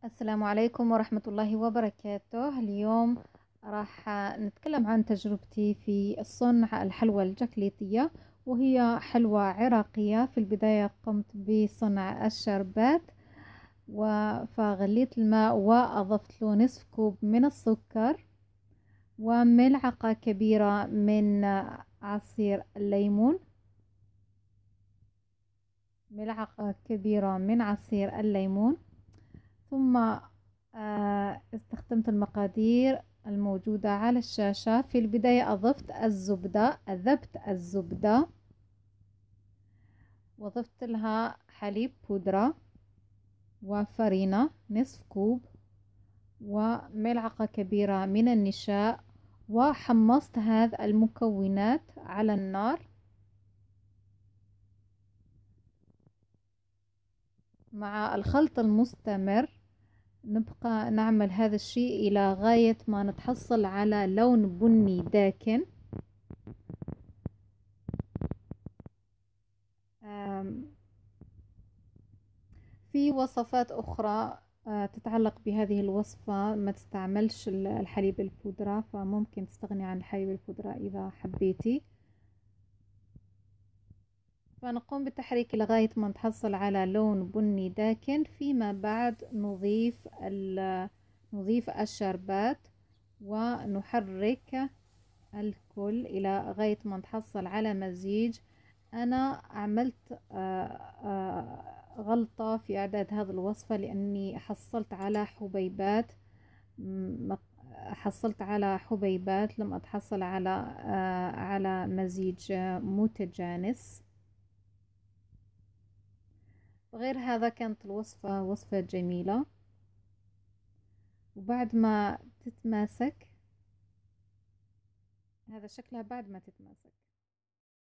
السلام عليكم ورحمة الله وبركاته. اليوم راح نتكلم عن تجربتي في صنع الحلوى الجاكليتية، وهي حلوى عراقية. في البداية قمت بصنع الشربات، فغليت الماء وأضفت له نصف كوب من السكر وملعقة كبيرة من عصير الليمون. ملعقة كبيرة من عصير الليمون. ثم استخدمت المقادير الموجودة على الشاشة. في البداية أضفت الزبدة، أذبت الزبدة وضفت لها حليب بودرة وفرينة نصف كوب وملعقة كبيرة من النشاء، وحمصت هذه المكونات على النار مع الخلط المستمر. نبقى نعمل هذا الشيء إلى غاية ما نتحصل على لون بني داكن. في وصفات أخرى تتعلق بهذه الوصفة، ما تستعملش الحليب البودرة، فممكن تستغني عن الحليب البودرة إذا حبيتي. فنقوم بالتحريك لغاية ما نتحصل على لون بني داكن. فيما بعد نضيف الشربات ونحرك الكل إلى غاية ما نتحصل على مزيج. أنا عملت غلطة في إعداد هذه الوصفة، لأني حصلت على حبيبات، لم أتحصل على مزيج متجانس. غير هذا كانت الوصفة وصفة جميلة. وبعد ما تتماسك، هذا شكلها بعد ما تتماسك.